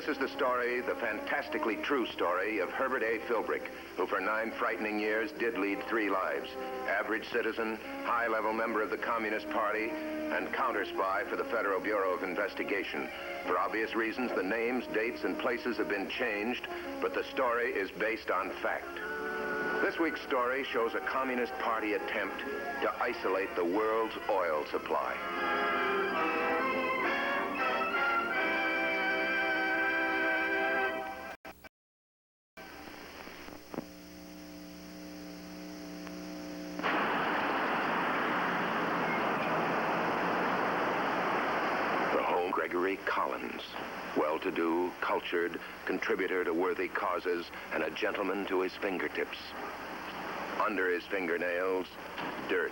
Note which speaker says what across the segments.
Speaker 1: This is the story, the fantastically true story of Herbert A. Philbrick, who for 9 frightening years did lead 3 lives. Average citizen, high-level member of the Communist Party, and counter-spy for the Federal Bureau of Investigation. For obvious reasons, the names, dates, and places have been changed, but the story is based on fact. This week's story shows a Communist Party attempt to isolate the world's oil supply. Collins, well-to-do, cultured, contributor to worthy causes, and a gentleman to his fingertips. Under his fingernails, dirt.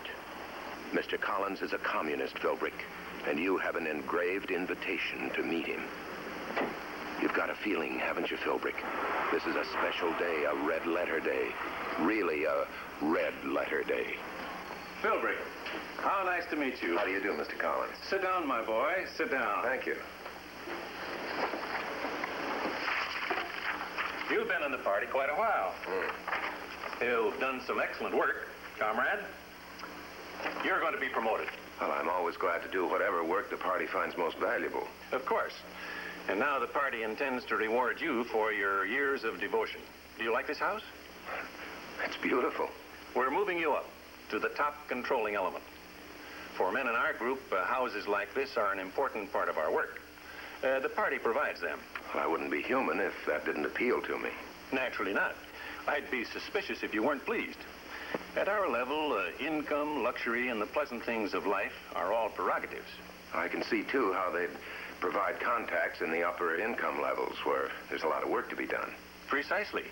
Speaker 1: Mr. Collins is a communist, Philbrick, and you have an engraved invitation to meet him. You've got a feeling, haven't you, Philbrick? This is a special day, a red letter day. Really a red letter day.
Speaker 2: Philbrick, how nice to meet you.
Speaker 1: How do you do, Mr. Collins?
Speaker 2: Sit down, my boy. Sit down.
Speaker 1: Thank you.
Speaker 2: You've been in the party quite a while. You've done some excellent work, comrade. You're going to be promoted.
Speaker 1: Well, I'm always glad to do whatever work the party finds most valuable.
Speaker 2: Of course. And now the party intends to reward you for your years of devotion. Do you like this house?
Speaker 1: It's beautiful.
Speaker 2: We're moving you up to the top controlling element. For men in our group, houses like this are an important part of our work. The party provides them.
Speaker 1: Well, I wouldn't be human if that didn't appeal to me.
Speaker 2: Naturally not. I'd be suspicious if you weren't pleased. At our level, income, luxury, and the pleasant things of life are all prerogatives.
Speaker 1: I can see, too, how they'd provide contacts in the upper income levels where there's a lot of work to be done.
Speaker 2: Precisely.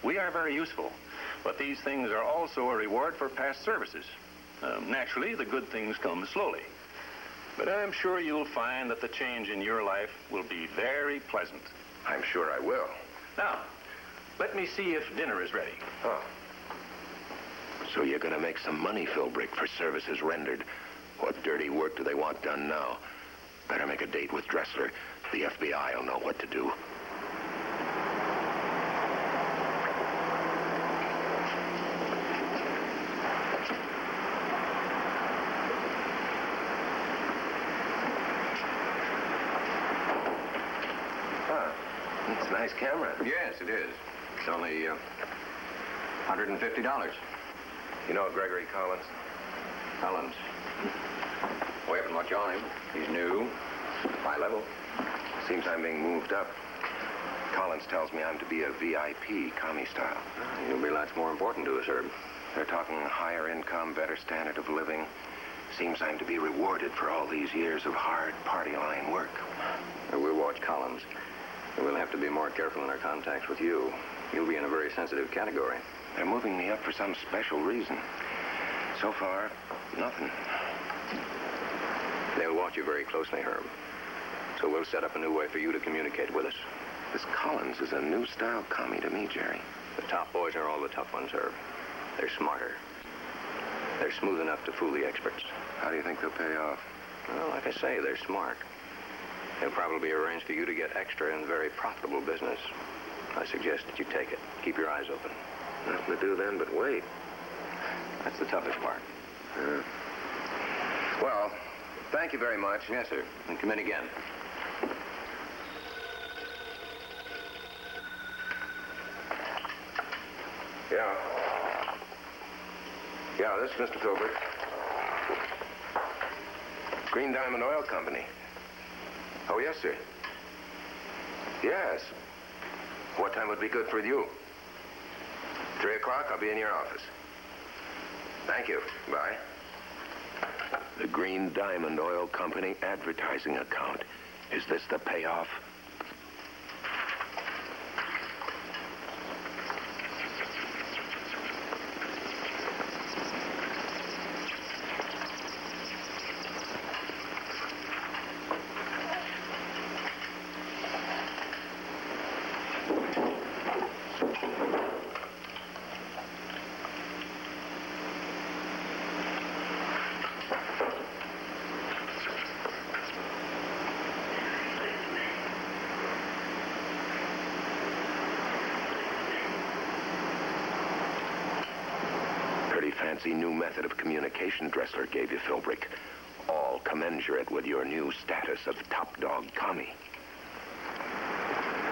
Speaker 2: We are very useful. But these things are also a reward for past services. Naturally, the good things come slowly. But I'm sure you'll find that the change in your life will be very pleasant.
Speaker 1: I'm sure I will.
Speaker 2: Now, let me see if dinner is ready.
Speaker 1: Oh. So you're going to make some money, Philbrick, for services rendered. What dirty work do they want done now? Better make a date with Dressler. The FBI will know what to do. Nice camera.
Speaker 3: Yes, it is. It's only $150.
Speaker 1: You know Gregory Collins?
Speaker 3: Collins. We haven't much on him. He's new, high level.
Speaker 1: Seems I'm being moved up. Collins tells me I'm to be a VIP, commie style.
Speaker 3: You'll be lots more important to us, Herb.
Speaker 1: They're talking higher income, better standard of living. Seems I'm to be rewarded for all these years of hard party line work.
Speaker 3: We'll watch Collins. We'll have to be more careful in our contacts with you. You'll be in a very sensitive category.
Speaker 1: They're moving me up for some special reason. So far, nothing.
Speaker 3: They'll watch you very closely, Herb. So we'll set up a new way for you to communicate with us.
Speaker 1: This Collins is a new style commie to me, Jerry.
Speaker 3: The top boys are all the tough ones, Herb. They're smarter. They're smooth enough to fool the experts.
Speaker 1: How do you think they'll pay off?
Speaker 3: Well, like I say, they're smart. They'll probably arrange for you to get extra in very profitable business. I suggest that you take it. Keep your eyes open.
Speaker 1: Nothing to do then but wait.
Speaker 3: That's the toughest part.
Speaker 1: Well, thank you very much.
Speaker 3: Yes, sir. And come in again.
Speaker 1: Yeah. Yeah, this is Mr. Philbrick. Green Diamond Oil Company. Oh, yes, sir. Yes. What time would be good for you? 3 o'clock, I'll be in your office. Thank you. Bye. The Green Diamond Oil Company advertising account. Is this the payoff? fancy new method of communication Dressler gave you, Philbrick. All commensurate with your new status of top dog commie.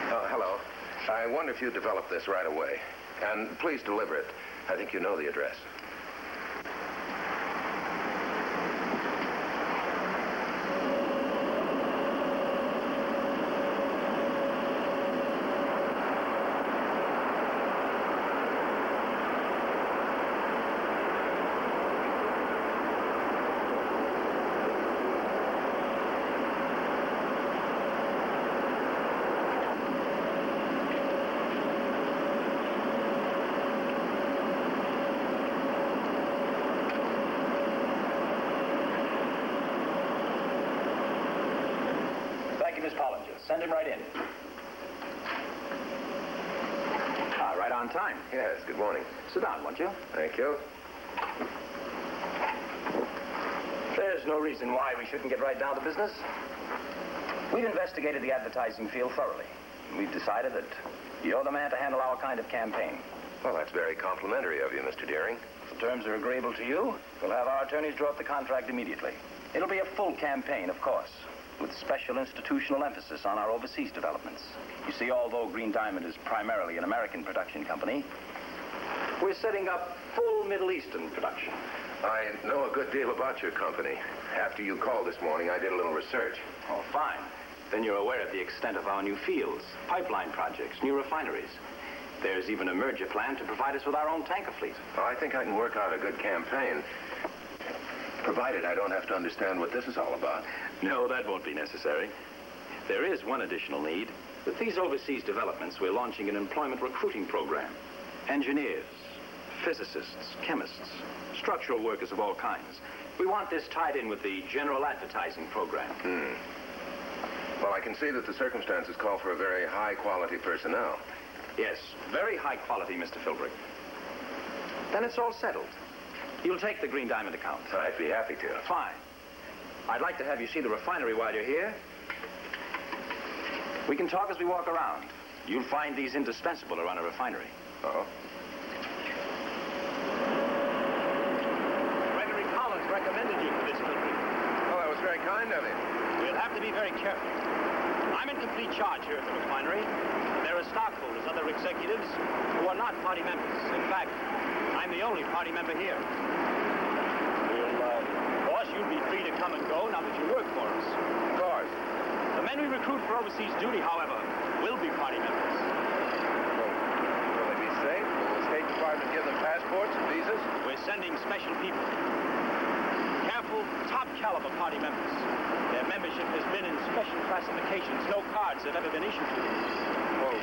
Speaker 1: Hello. I wonder if you develop this right away. And please deliver it. I think you know the address.
Speaker 4: Send him right in. Right on time.
Speaker 1: Yes, good morning.
Speaker 4: Sit down, won't you?
Speaker 1: Thank you.
Speaker 4: There's no reason why we shouldn't get right down to business. We've investigated the advertising field thoroughly. We've decided that you're the man to handle our kind of campaign.
Speaker 1: Well, that's very complimentary of you, Mr. Deering.
Speaker 4: If the terms are agreeable to you, we'll have our attorneys draw up the contract immediately. It'll be a full campaign, of course, with special institutional emphasis on our overseas developments. You see, although Green Diamond is primarily an American production company, we're setting up full Middle Eastern production.
Speaker 1: I know a good deal about your company. After you called this morning, I did a little research.
Speaker 4: Oh, fine. Then you're aware of the extent of our new fields, pipeline projects, new refineries. There's even a merger plan to provide us with our own tanker fleet.
Speaker 1: Well, I think I can work out a good campaign, provided I don't have to understand what this is all about.
Speaker 4: No, that won't be necessary. There is one additional need. With these overseas developments, we're launching an employment recruiting program. Engineers, physicists, chemists, structural workers of all kinds. We want this tied in with the general advertising program.
Speaker 1: Well, I can see that the circumstances call for a very high-quality personnel.
Speaker 4: Yes, very high quality, Mr. Philbrick. Then it's all settled. You'll take the Green Diamond account.
Speaker 1: I'd be happy to.
Speaker 4: Fine. I'd like to have you see the refinery while you're here. We can talk as we walk around. You'll find these indispensable to run a refinery.
Speaker 1: Oh?
Speaker 5: Gregory Collins recommended you for this, Philbrick.
Speaker 1: Oh, that was very kind of him.
Speaker 5: We'll have to be very careful. I'm in complete charge here at the refinery. There are stockholders, other executives, who are not party members. In fact, I'm the only party member here. Boss, you'll be free to come and go now that you work for us.
Speaker 1: Of course.
Speaker 5: The men we recruit for overseas duty, however, will be party members.
Speaker 1: Will they be safe? Will the State Department give them passports and visas?
Speaker 5: We're sending special people. Careful, top-caliber party members. Their membership has been in special classifications. No cards have ever been issued to them.
Speaker 1: Well,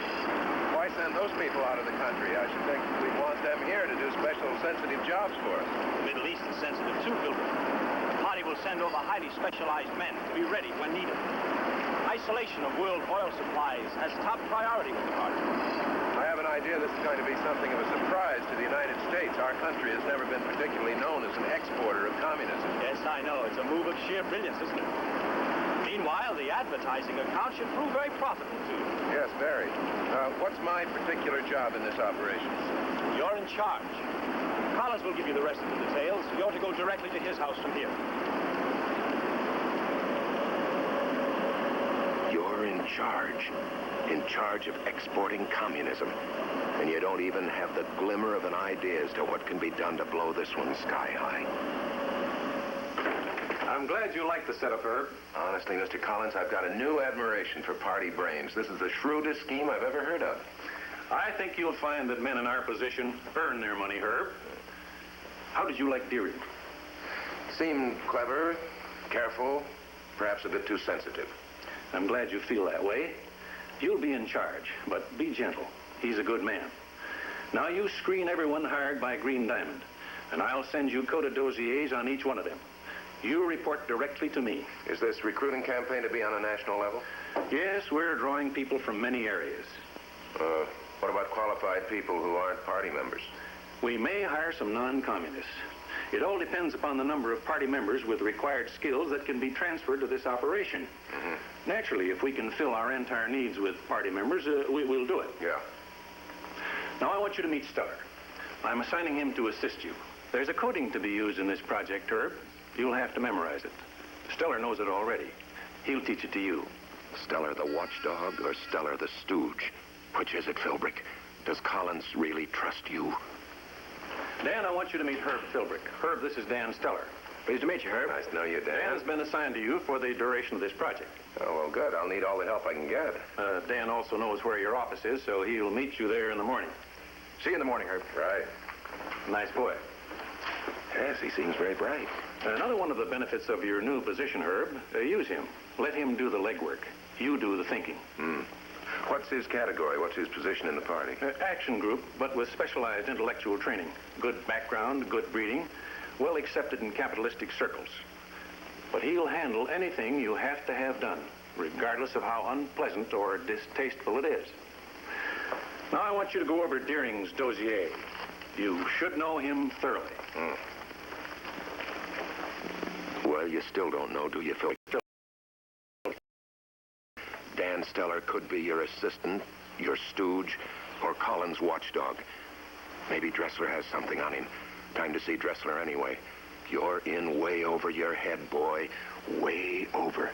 Speaker 1: why send those people out of the country? I should think we'd want them here to do special sensitive jobs for us.
Speaker 5: The Middle East is sensitive too, Philbrick. The party will send over highly specialized men to be ready when needed. Isolation of world oil supplies has top priority with the party.
Speaker 1: I have an idea this is going to be something of a surprise to the United States. Our country has never been particularly known as an exporter of communism.
Speaker 5: Yes, I know. It's a move of sheer brilliance, isn't it? Meanwhile, the advertising account should prove very profitable, too.
Speaker 1: Yes, very. What's my particular job in this operation?
Speaker 5: You're in charge. Collins will give you the rest of the details. You're to go directly to his house from here.
Speaker 1: You're in charge. In charge of exporting communism. And you don't even have the glimmer of an idea as to what can be done to blow this one sky high.
Speaker 2: I'm glad you like the setup, Herb.
Speaker 1: Honestly, Mr. Collins, I've got a new admiration for party brains. This is the shrewdest scheme I've ever heard of.
Speaker 2: I think you'll find that men in our position earn their money, Herb. How did you like Deering?
Speaker 1: Seemed clever, careful, perhaps a bit too sensitive.
Speaker 2: I'm glad you feel that way. You'll be in charge, but be gentle. He's a good man. Now, you screen everyone hired by Green Diamond, and I'll send you coded dossiers on each one of them. You report directly to me.
Speaker 1: Is this recruiting campaign to be on a national level?
Speaker 2: Yes, we're drawing people from many areas.
Speaker 1: What about qualified people who aren't party members?
Speaker 2: We may hire some non-communists. It all depends upon the number of party members with required skills that can be transferred to this operation. Naturally, if we can fill our entire needs with party members, we'll do it.
Speaker 1: Yeah.
Speaker 2: Now, I want you to meet Stuller. I'm assigning him to assist you. There's a coding to be used in this project, Herb. You'll have to memorize it. Stellar knows it already. He'll teach it to you.
Speaker 1: Stellar the watchdog or Stellar the stooge? Which is it, Philbrick? Does Collins really trust you?
Speaker 2: Dan, I want you to meet Herb Philbrick. Herb, this is Dan Stellar.
Speaker 3: Pleased to meet you, Herb.
Speaker 1: Nice to know you, Dan.
Speaker 2: Dan's been assigned to you for the duration of this project.
Speaker 1: Oh, well, good. I'll need all the help I can get.
Speaker 2: Dan also knows where your office is, so he'll meet you there in the morning.
Speaker 3: See you in the morning, Herb.
Speaker 1: Right.
Speaker 2: Nice boy.
Speaker 1: Yes, he seems very bright.
Speaker 2: Another one of the benefits of your new position, Herb, use him. Let him do the legwork. You do the thinking.
Speaker 1: What's his category? What's his position in the party?
Speaker 2: Action group, but with specialized intellectual training. Good background, good breeding, well accepted in capitalistic circles. But he'll handle anything you have to have done, regardless of how unpleasant or distasteful it is. Now, I want you to go over Deering's dossier. You should know him thoroughly.
Speaker 1: Well, you still don't know, do you, Phil? Dan Stellar could be your assistant, your stooge, or Collins' watchdog. Maybe Dressler has something on him. Time to see Dressler anyway. You're in way over your head, boy. Way over.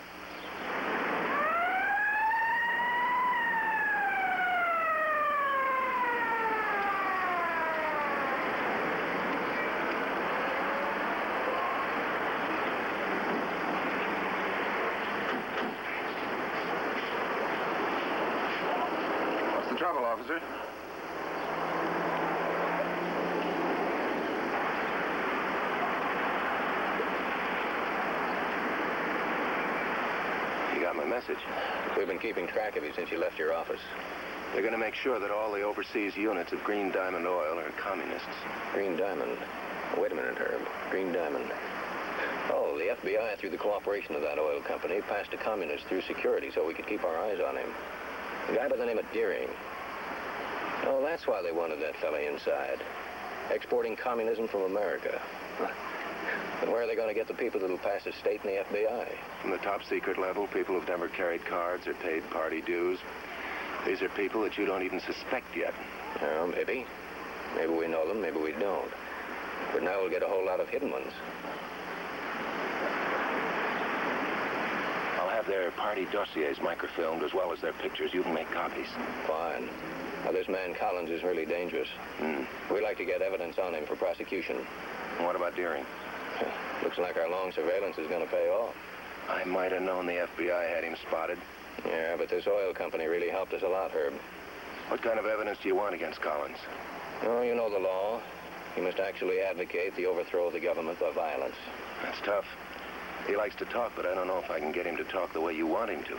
Speaker 1: What's the trouble, officer? My message.
Speaker 3: We've been keeping track of you since you left your office.
Speaker 1: They're going to make sure that all the overseas units of Green Diamond Oil are communists.
Speaker 3: Green Diamond? Wait a minute, Herb. Green Diamond. Oh, the FBI, through the cooperation of that oil company, passed a communist through security so we could keep our eyes on him. A guy by the name of Deering. Oh, that's why they wanted that fella inside. Exporting communism from America. And where are they going to get the people that'll pass a state in the FBI?
Speaker 1: From the top secret level, people who've never carried cards or paid party dues. These are people that you don't even suspect yet.
Speaker 3: Well, maybe. Maybe we know them, maybe we don't. But now we'll get a whole lot of hidden ones.
Speaker 1: I'll have their party dossiers microfilmed as well as their pictures. You can make copies.
Speaker 3: Fine. Now, this man Collins is really dangerous. We like to get evidence on him for prosecution.
Speaker 1: And what about Deering?
Speaker 3: Looks like our long surveillance is going to pay off.
Speaker 1: I might have known the FBI had him spotted.
Speaker 3: Yeah, but this oil company really helped us a lot, Herb.
Speaker 1: What kind of evidence do you want against Collins?
Speaker 3: Oh, you know the law. He must actually advocate the overthrow of the government by violence.
Speaker 1: That's tough. He likes to talk, but I don't know if I can get him to talk the way you want him to.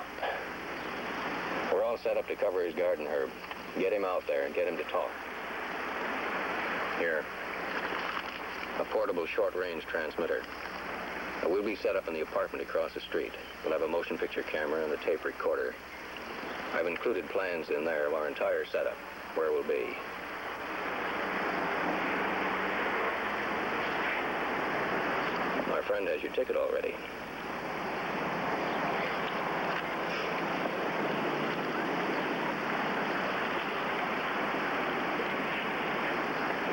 Speaker 3: We're all set up to cover his garden, Herb. Get him out there and get him to talk. Here. A portable short-range transmitter. We'll be set up in the apartment across the street. We'll have a motion picture camera and a tape recorder. I've included plans in there of our entire setup, where we'll be. My friend has your ticket already.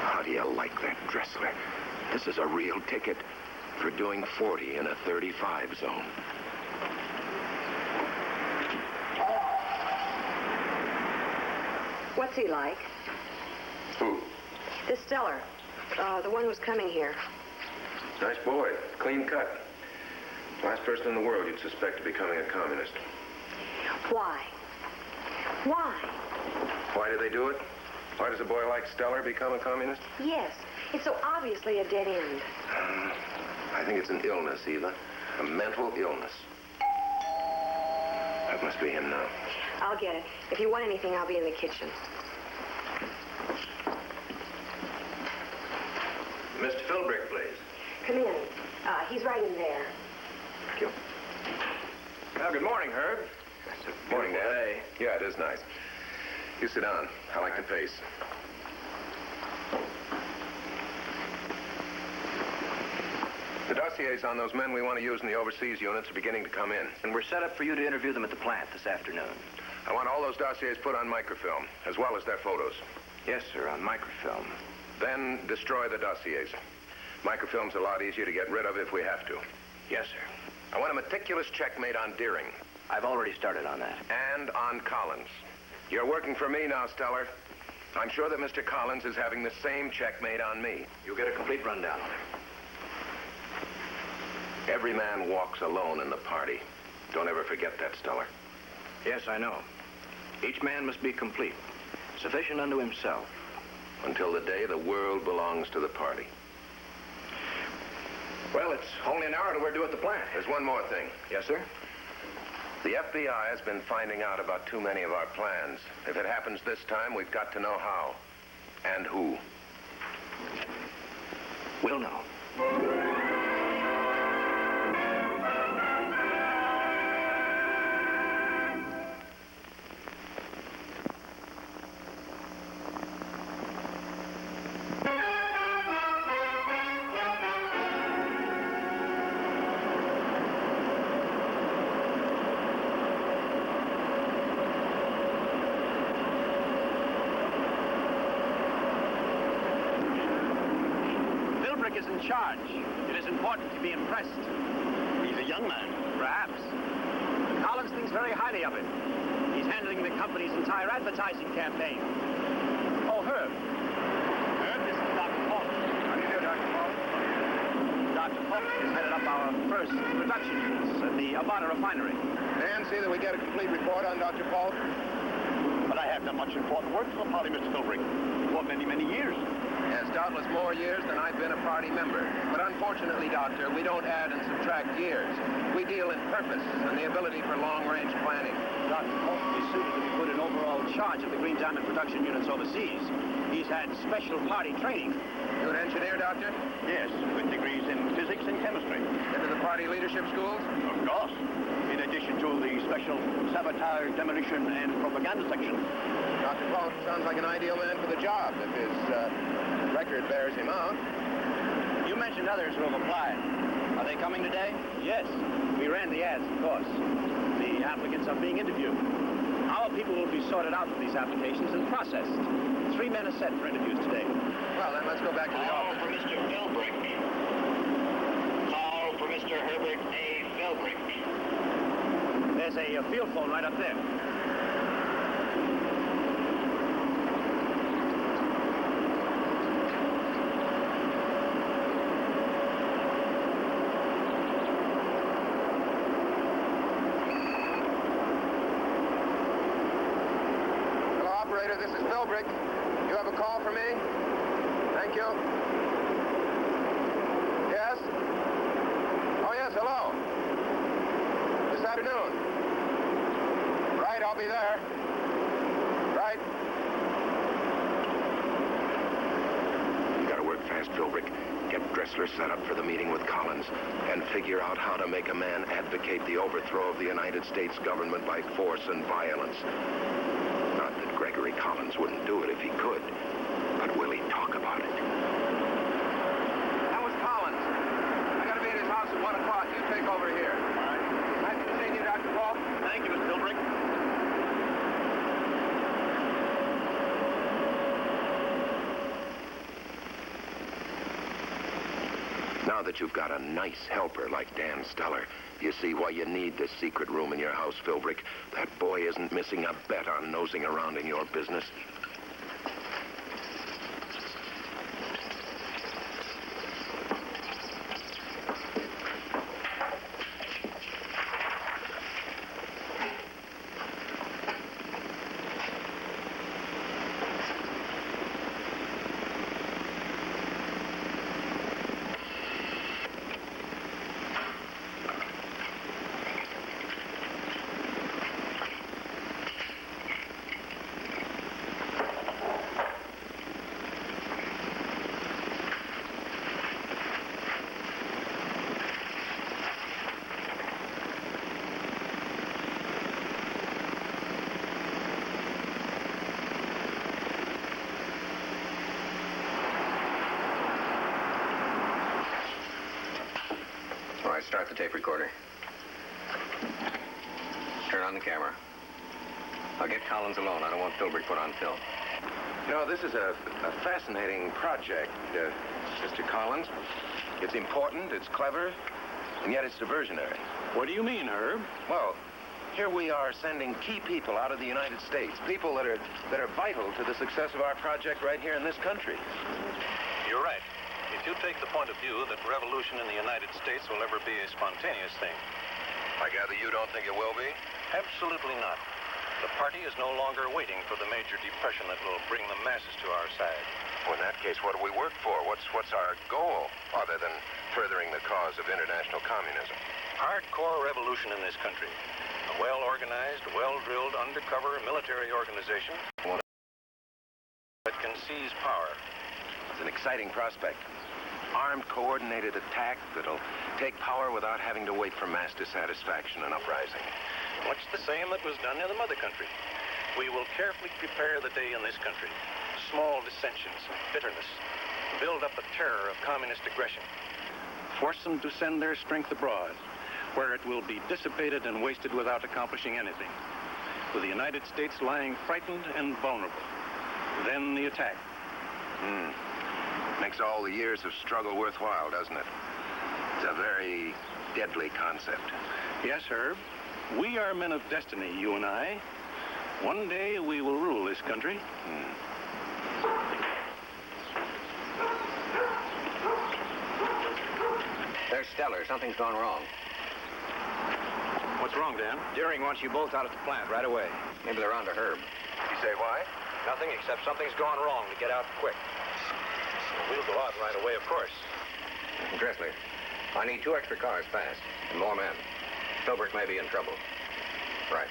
Speaker 1: How do you like that, Dressler? This is a real ticket for doing 40 in a 35 zone.
Speaker 6: What's he like?
Speaker 1: Who?
Speaker 6: This Stellar. The one who's coming here.
Speaker 1: Nice boy. Clean cut. Last person in the world you'd suspect of becoming a communist.
Speaker 6: Why? Why?
Speaker 1: Why do they do it? Why does a boy like Stellar become a communist?
Speaker 6: Yes. It's so obviously a dead end.
Speaker 1: I think it's an illness, Eva. A mental illness. That must be him now.
Speaker 6: I'll get it. If you want anything, I'll be in the kitchen.
Speaker 2: Mr. Philbrick, please.
Speaker 6: Come in. He's right in there.
Speaker 1: Thank you.
Speaker 2: Well, good morning, Herb.
Speaker 1: Morning, Dad. Yeah, it is nice. You sit down. I like the pace. The dossiers on those men we want to use in the overseas units are beginning to come in.
Speaker 4: And we're set up for you to interview them at the plant this afternoon.
Speaker 1: I want all those dossiers put on microfilm, as well as their photos.
Speaker 4: Yes, sir, on microfilm.
Speaker 1: Then destroy the dossiers. Microfilm's a lot easier to get rid of if we have to.
Speaker 3: Yes, sir.
Speaker 1: I want a meticulous check made on Deering.
Speaker 3: I've already started on that.
Speaker 1: And on Collins. You're working for me now, Steller. I'm sure that Mr. Collins is having the same check made on me.
Speaker 3: You'll get a complete rundown on him.
Speaker 1: Every man walks alone in the party. Don't ever forget that, Steller.
Speaker 3: Yes, I know. Each man must be complete, sufficient unto himself.
Speaker 1: Until the day the world belongs to the party.
Speaker 3: Well, it's only an hour till we're due at the plant.
Speaker 1: There's one more thing.
Speaker 3: Yes, sir?
Speaker 1: The FBI has been finding out about too many of our plans. If it happens this time, we've got to know how. And who.
Speaker 3: We'll know.
Speaker 5: Philbrick is in charge. It is important to be impressed.
Speaker 7: He's a young man.
Speaker 5: Perhaps. Collins thinks very highly of him. He's handling the company's entire advertising campaign. Oh, Herb. Herb, this is Dr. Falk.
Speaker 1: How do you do, Dr. Falk?
Speaker 5: Dr. Falk has headed up our first production units at the Avada refinery.
Speaker 1: Dan, see that we get a complete report on Dr. Falk.
Speaker 7: But I have done much important work for the party, Mr. Philbrick, for many, many years.
Speaker 1: Yes, doubtless more years than I've been a party member. But unfortunately, Doctor, we don't add and subtract years. We deal in purpose and the ability for long-range planning.
Speaker 5: Dr. Falk is suited to be put in overall charge of the Green Diamond production units overseas. He's had special party training.
Speaker 1: You an engineer, Doctor?
Speaker 7: Yes, with degrees in physics and chemistry.
Speaker 1: Into the party leadership schools?
Speaker 7: Of course. In addition to the special sabotage, demolition, and propaganda section.
Speaker 1: Dr. Falk sounds like an ideal man for the job if his record bears him out.
Speaker 5: You mentioned others who have applied. Are they coming today? Yes. We ran the ads, of course. The applicants are being interviewed. Our people will be sorted out for these applications and processed. 3 men are set for interviews today.
Speaker 1: Well, then let's go back to the
Speaker 8: Call
Speaker 1: office.
Speaker 8: for Mr. Philbrick. Call for Mr. Herbert A. Philbrick.
Speaker 5: There's a field phone right up there.
Speaker 1: Hello, operator. This is Philbrick. You have a call for me? Thank you. Yes? Oh, yes, hello. This afternoon. Right, I'll be there. Right. You gotta work fast, Philbrick. Get Dressler set up for the meeting with Collins and figure out how to make a man advocate the overthrow of the United States government by force and violence. Not that Gregory Collins wouldn't do it if he could, but will he talk about it? That was Collins. I gotta be at his house at 1 o'clock. You take over here. All right. Nice to see you, Dr. Falk.
Speaker 7: Thank you, Mr. Philbrick.
Speaker 1: Now that you've got a nice helper like Dan Steller, you see why you need this secret room in your house, Philbrick. That boy isn't missing a bet on nosing around in your business. All right, start the tape recorder. Turn on the camera. I'll get Collins alone. I don't want Philbrick put on film. You know, this is a fascinating project. Mr. Collins. It's important, it's clever, and yet it's diversionary.
Speaker 2: What do you mean, Herb?
Speaker 1: Well, here we are sending key people out of the United States, people that are vital to the success of our project right here in this country.
Speaker 9: You're right. If you take the point of view that revolution in the United States will ever be a spontaneous thing.
Speaker 1: I gather you don't think it will be?
Speaker 9: Absolutely not. The party is no longer waiting for the major depression that will bring the masses to our side.
Speaker 1: Well, in that case, what do we work for? What's our goal, other than furthering the cause of international communism?
Speaker 9: Hardcore revolution in this country. A well-organized, well-drilled, undercover military organization that can seize power.
Speaker 1: It's an exciting prospect. Armed, coordinated attack that'll take power without having to wait for mass dissatisfaction and uprising.
Speaker 9: Much the same that was done in the mother country. We will carefully prepare the day in this country. Small dissensions, bitterness, build up the terror of communist aggression.
Speaker 2: Force them to send their strength abroad, where it will be dissipated and wasted without accomplishing anything. With the United States lying frightened and vulnerable. Then the attack.
Speaker 1: Makes all the years of struggle worthwhile, doesn't it? It's a very deadly concept.
Speaker 2: Yes, Herb. We are men of destiny, you and I. One day we will rule this country.
Speaker 3: There's Stellar. Something's gone wrong.
Speaker 2: What's wrong, Dan?
Speaker 5: Deering wants you both out at the plant right away.
Speaker 3: Maybe they're on to Herb.
Speaker 1: You say why?
Speaker 5: Nothing except something's gone wrong to get out quick.
Speaker 9: We'll go out right away, of course.
Speaker 3: Dressler, I need 2 extra cars fast and more men. Philbrick may be in trouble. Right.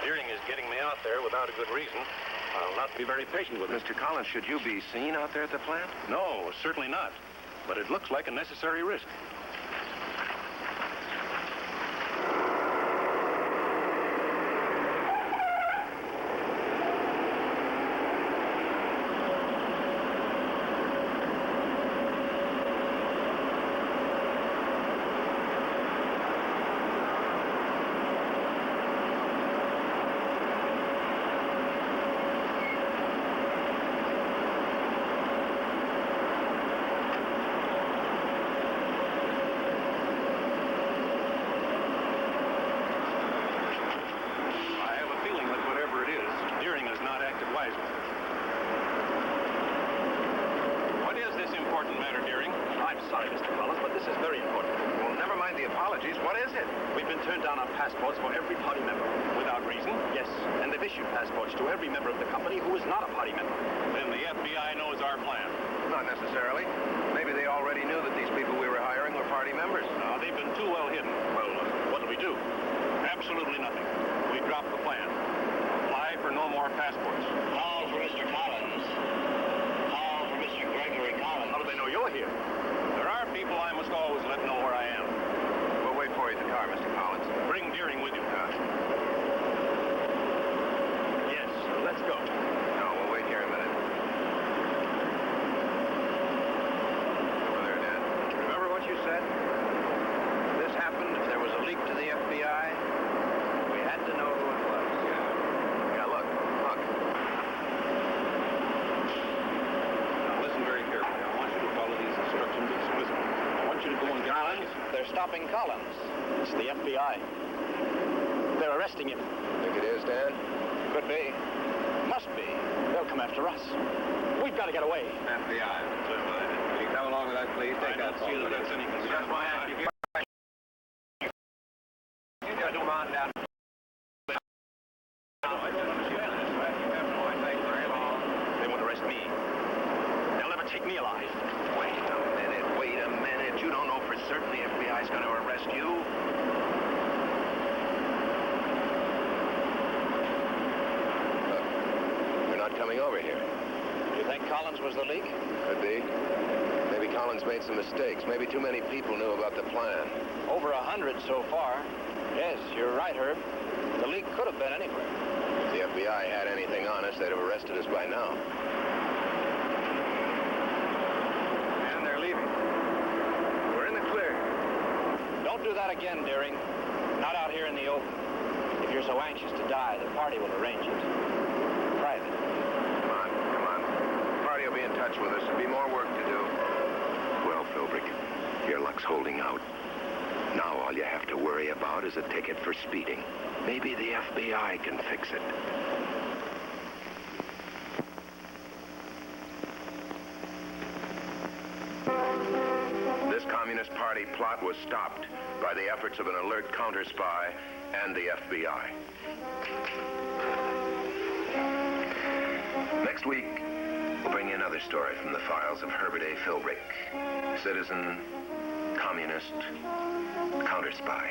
Speaker 9: Deering is getting me out there without a good reason. I'll not be very patient with him.
Speaker 1: Mr. Collins, should you be seen out there at the plant?
Speaker 2: No, certainly not. But it looks like a necessary risk. What is this important matter, Deering?
Speaker 5: I'm sorry, Mr. Collins, but this is very important.
Speaker 1: Well, never mind the apologies. What is it?
Speaker 5: We've been turned down on passports for every party member.
Speaker 2: Without reason?
Speaker 5: Yes, and they've issued passports to every member of the company who is not a party member.
Speaker 2: Then the FBI knows our plan.
Speaker 1: Not necessarily. Maybe they already knew that these people we were hiring were party members.
Speaker 2: No, they've been too well hidden.
Speaker 5: Well, what'll we do?
Speaker 2: Absolutely nothing. We drop the plan. Apply for no more passports.
Speaker 8: Call for Mr. Collins. Call for Mr. Gregory Collins.
Speaker 5: How do they know you're here?
Speaker 2: There are people I must always let know where I am.
Speaker 1: We'll wait for you at the car, Mr. Collins.
Speaker 2: Bring Deering with you.
Speaker 5: Yes, let's go.
Speaker 1: No, we'll wait here a minute. Over there, Dan.
Speaker 5: Remember what you said? If this happened, if there was a leak to the FBI, we had to know who it was.
Speaker 1: Yeah, look.
Speaker 2: Now listen very carefully. I want you to follow these instructions explicitly. I want you to go and get
Speaker 5: Collins, they're stopping Collins. It's the FBI. They're arresting him.
Speaker 1: Think it is, Dan?
Speaker 5: Could be. Must be. They'll come after us. We've got to get away.
Speaker 2: FBI.
Speaker 3: Will you come along with us, please?
Speaker 2: I don't see that that's any concern.
Speaker 5: Come on down. They won't arrest me. They'll never take me alive.
Speaker 1: Wait a minute. You don't know for certain the FBI's going to arrest you? Look, you're not coming over here.
Speaker 5: You think Collins was the leak?
Speaker 1: Could be. Maybe Collins made some mistakes. Maybe too many people knew about the plan.
Speaker 5: Over 100 so far. Yes, you're right, Herb. The leak could have been anywhere.
Speaker 1: If the FBI had anything on us, they'd have arrested us by now.
Speaker 5: And they're leaving. We're in the clear. Don't do that again, Deering. Not out here in the open. If you're so anxious to die, the party will arrange it. Private.
Speaker 1: Come on. The party will be in touch. touch with us. There'll be more work to do. Well, Philbrick, your luck's holding out. Now all you have to worry about is a ticket for speeding. Maybe the FBI can fix it. This Communist Party plot was stopped by the efforts of an alert counter-spy and the FBI. Next week, we'll bring you another story from the files of Herbert A. Philbrick, citizen, communist, counter-spy.